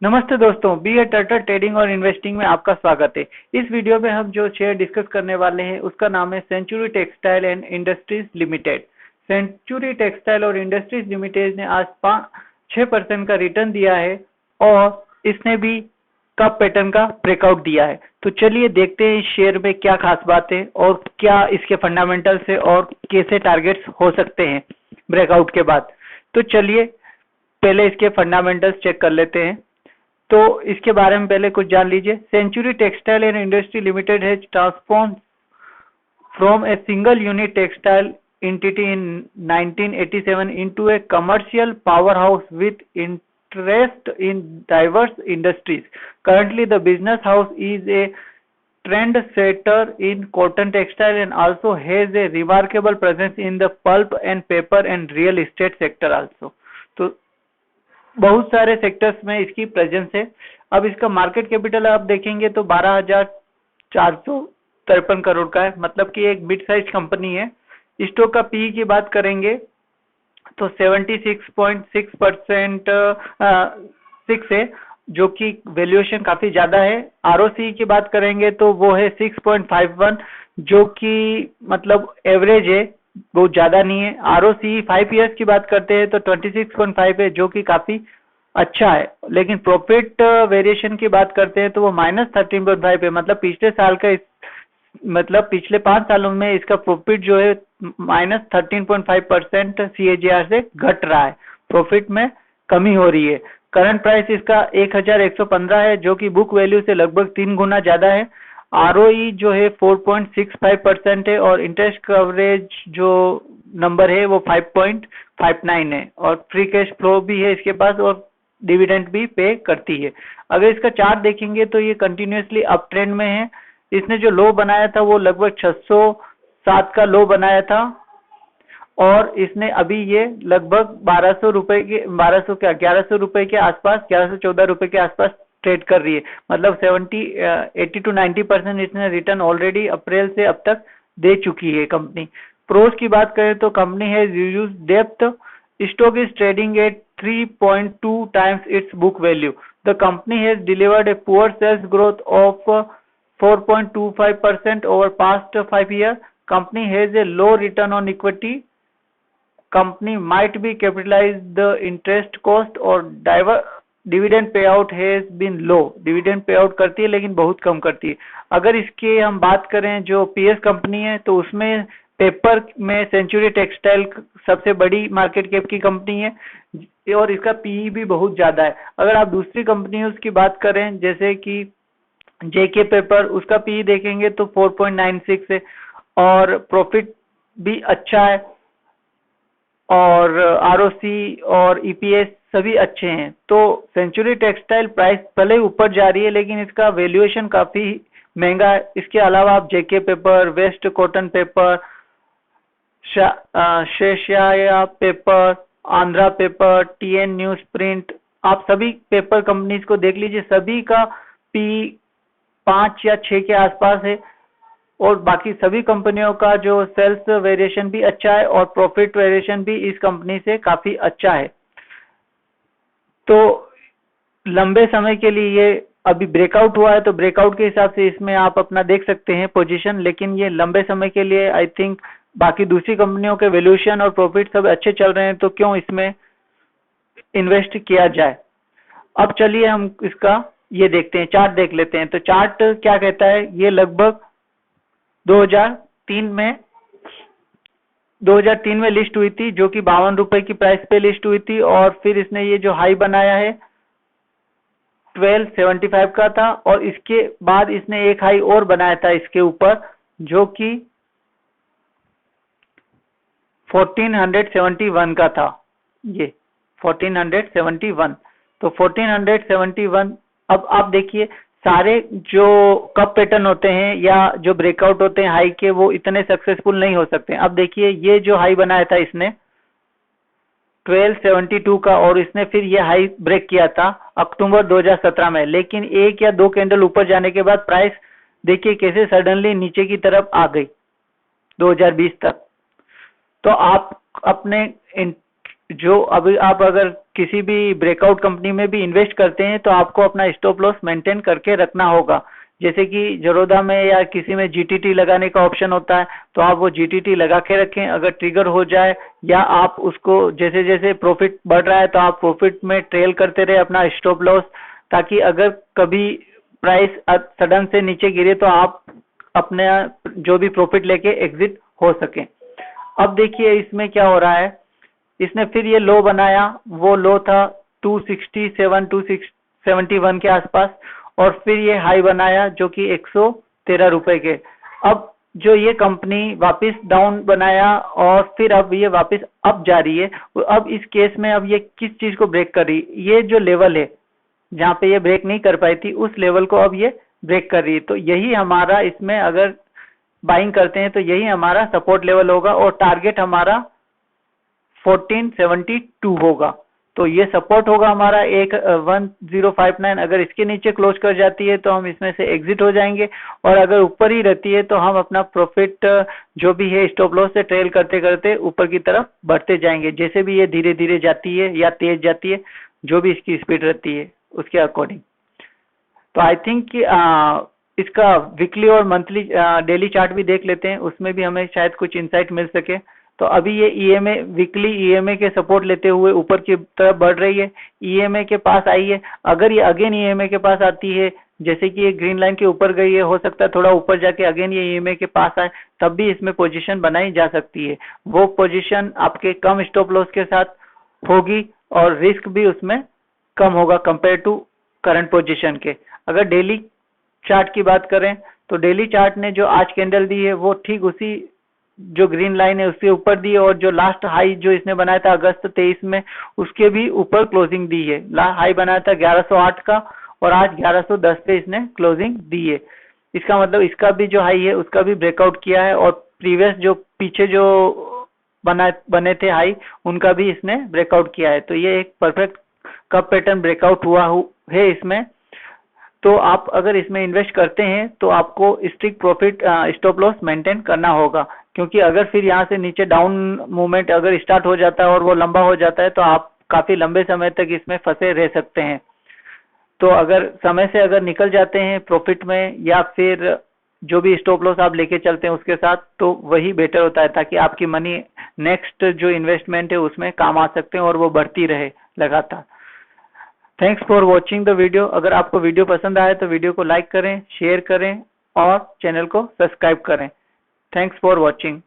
नमस्ते दोस्तों, बी ए turtle trading और इन्वेस्टिंग में आपका स्वागत है। इस वीडियो में हम जो शेयर डिस्कस करने वाले हैं उसका नाम है century textile and industries limited. Century textile और इंडस्ट्रीज लिमिटेड ने आज 6% का रिटर्न दिया है और इसने भी कप पैटर्न का ब्रेकआउट दिया है। तो चलिए देखते हैं इस शेयर में क्या खास बात है और क्या इसके फंडामेंटल्स है और कैसे टारगेट्स हो सकते हैं ब्रेकआउट के बाद। तो चलिए पहले इसके फंडामेंटल्स चेक कर लेते हैं। तो इसके बारे में पहले कुछ जान लीजिए। Century textile and industry limited has transform from a single unit textile entity in 1987 into a commercial powerhouse with interest in diverse industries. Currently, the business house is a trendsetter in cotton textile and also has a remarkable presence in the pulp and paper and real estate sector also. तो बहुत सारे sectors में इसकी presence है। अब इसका market capital आप देखेंगे तो 12,453 करोड़ का है, मतलब कि एक मिड साइज कंपनी है। स्टॉक का पीई की बात करेंगे तो 76.6% 6 है, जो कि वैल्यूएशन काफी ज्यादा है। आरओसी की बात करेंगे तो वो है 6.51, जो कि मतलब एवरेज है, बहुत ज्यादा नहीं है। आरओसी 5 ईयर्स की बात करते हैं तो 26.5 है, जो कि काफी अच्छा है। लेकिन प्रॉफिट वेरिएशन की बात करते हैं तो वो -13.5 है, मतलब पिछले साल का मतलब पिछले 5 सालों में इसका प्रॉफिट जो है -13.5% CAGR से घट रहा है, प्रॉफिट में कमी हो रही है। करंट प्राइस इसका 1115 है, जो कि बुक वैल्यू से लगभग 3 गुना ज्यादा है। आरओई जो है 4.65% है और इंटरेस्ट कवरेज जो नंबर है वो 5.59 है और फ्री कैश फ्लो भी है इसके पास और डिविडेंड भी पे करती है। अगर इसका चार्ट देखेंगे तो ये कंटिन्यूअसली अप ट्रेंड में है। इसने जो लो बनाया था वो लगभग 607 का लो बनाया था और इसने अभी ये लगभग 1100 रुपए के 1100 रुपए के आसपास 1114 रुपए के आसपास ट्रेड कर रही है। मतलब 80 to 90% इसने रिटर्न ऑलरेडी अप्रैल से अब तक दे चुकी है कंपनी। प्रोस की बात करें तो कंपनी है use depth, stock is trading at 3.2 times its book value. The company has delivered a poor sales growth of 4.25% over past 5 years. Company has a low return on equity. Company might be capitalized the interest cost और dividend pay out has been low. Dividend pay out करती है लेकिन बहुत कम करती है। अगर इसके हम बात करें जो पीएस कंपनी है तो उसमें पेपर में सेंचुरी टेक्सटाइल सबसे बड़ी मार्केट कैप की कंपनी है और इसका पीई भी बहुत ज्यादा है। अगर आप दूसरी कंपनियों की बात करें जैसे कि जेके पेपर, उसका पीई देखेंगे तो 4.96 है और प्रॉफिट भी अच्छा है और आरओसी और ईपीएस सभी अच्छे हैं। तो सेंचुरी टेक्सटाइल प्राइस भले ऊपर जा रही है लेकिन इसका वैल्यूएशन काफी महंगा है। इसके अलावा आप जेके पेपर, वेस्ट कॉटन paper, Seshasayee paper, Andhra paper, TN newsprint, आप सभी पेपर कंपनीज को देख लीजिए, सभी का पी 5 या 6 के आसपास है और बाकी सभी कंपनियों का जो सेल्स वेरिएशन भी अच्छा है और प्रॉफिट वेरिएशन भी इस कंपनी से काफी अच्छा है। तो लंबे समय के लिए ये अभी ब्रेकआउट हुआ है तो ब्रेकआउट के हिसाब से इसमें आप अपना देख सकते हैं पोजीशन, लेकिन ये लंबे समय के लिए आई थिंक बाकी दूसरी कंपनियों के वैल्यूएशन और प्रॉफिट सब अच्छे चल रहे हैं तो क्यों इसमें इन्वेस्ट किया जाए। अब चलिए हम इसका ये देखते हैं, चार्ट देख लेते हैं। तो चार्ट क्या कहता है, ये लगभग 2003 में लिस्ट हुई थी, जो कि 52 रुपए की प्राइस पे लिस्ट हुई थी और फिर इसने ये जो हाई बनाया है 1275 का था और इसके बाद इसने एक हाई और बनाया था इसके ऊपर जो कि 1471 का था, ये 1471। तो 1471, अब आप देखिए सारे जो कप पैटर्न होते हैं या जो ब्रेकआउट होते हैं हाई के वो इतने सक्सेसफुल नहीं हो सकते। अब देखिए ये जो हाई बनाया था इसने 1272 का और इसने फिर ये हाई ब्रेक किया था अक्टूबर 2017 में, लेकिन एक या दो कैंडल ऊपर जाने के बाद प्राइस देखिए कैसे सडनली नीचे की तरफ आ गई 2020 तक। तो आप अपने जो अभी आप अगर किसी भी ब्रेकआउट कंपनी में भी इन्वेस्ट करते हैं तो आपको अपना स्टॉप लॉस मेंटेन करके रखना होगा। जैसे कि जरोधा में या किसी में जीटीटी लगाने का ऑप्शन होता है, तो आप वो जीटीटी लगा के रखें। अगर ट्रिगर हो जाए या आप उसको जैसे जैसे प्रॉफिट बढ़ रहा है तो आप प्रॉफिट में ट्रेल करते रहे अपना स्टॉप लॉस, ताकि अगर कभी प्राइस सडन से नीचे गिरे तो आप अपने जो भी प्रॉफिट लेके एग्जिट हो सके। अब देखिए इसमें क्या हो रहा है, इसने फिर ये लो बनाया, वो लो था 267 271 के आसपास, और फिर ये हाई बनाया जो कि 113 रुपए के। अब जो ये कंपनी वापस डाउन बनाया और फिर अब ये वापस अप जा रही है। अब इस केस में अब ये किस चीज को ब्रेक कर रही है, ये जो लेवल है जहाँ पे ये ब्रेक नहीं कर पाई थी उस लेवल को अब ये ब्रेक कर रही है। तो यही हमारा इसमें अगर बाइंग करते हैं तो यही हमारा सपोर्ट लेवल होगा और टारगेट हमारा 1472 होगा। तो ये सपोर्ट होगा हमारा 1059। अगर इसके नीचे क्लोज कर जाती है तो हम इसमें से एग्जिट हो जाएंगे, और अगर ऊपर ही रहती है तो हम अपना प्रॉफिट जो भी है स्टॉप लॉस से ट्रेल करते करते ऊपर की तरफ बढ़ते जाएंगे। जैसे भी ये धीरे धीरे जाती है या तेज जाती है, जो भी इसकी स्पीड रहती है उसके अकॉर्डिंग। तो आई थिंक कि इसका वीकली और मंथली डेली चार्ट भी देख लेते हैं, उसमें भी हमें शायद कुछ इंसाइट मिल सके। तो अभी ये ईएमए वीकली ईएमए के सपोर्ट लेते हुए ऊपर की तरफ बढ़ रही है, ईएमए के पास आई है। अगर ये अगेन ईएमए के पास आती है, जैसे कि ये ग्रीन लाइन के ऊपर गई है, हो सकता है थोड़ा ऊपर जाके अगेन ये ईएमए के पास आए, तब भी इसमें पोजीशन बनाई जा सकती है। वो पोजीशन आपके कम स्टॉप लॉस के साथ होगी और रिस्क भी उसमें कम होगा कंपेयर टू करंट पोजीशन के। अगर डेली चार्ट की बात करें तो डेली चार्ट ने जो आज कैंडल दी है वो ठीक उसी जो ग्रीन लाइन है उसके ऊपर दी है, और जो लास्ट हाई जो इसने बनाया था अगस्त 23 में उसके भी ऊपर क्लोजिंग दी है। लास्ट हाई बनाया था 1108 का और आज 1110 पे इसने क्लोजिंग दी है। इसका मतलब इसका भी जो हाई है उसका भी ब्रेकआउट किया है, और प्रीवियस जो पीछे जो बने थे हाई उनका भी इसने ब्रेकआउट किया है। तो ये एक परफेक्ट कप पैटर्न ब्रेकआउट हुआ है इसमें। तो आप अगर इसमें इन्वेस्ट करते हैं तो आपको strict profit stop loss maintain करना होगा, क्योंकि अगर फिर यहाँ से नीचे डाउन मूवमेंट अगर स्टार्ट हो जाता है और वो लंबा हो जाता है तो आप काफी लंबे समय तक इसमें फंसे रह सकते हैं। तो अगर समय से अगर निकल जाते हैं प्रॉफिट में या फिर जो भी स्टॉप लॉस आप लेके चलते हैं उसके साथ, तो वही बेटर होता है, ताकि आपकी मनी नेक्स्ट जो इन्वेस्टमेंट है उसमें काम आ सकते हैं और वो बढ़ती रहे लगातार। Thanks for watching the video. अगर आपको वीडियो पसंद आए तो वीडियो को लाइक करें, शेयर करें और चैनल को सब्सक्राइब करें। Thanks for watching.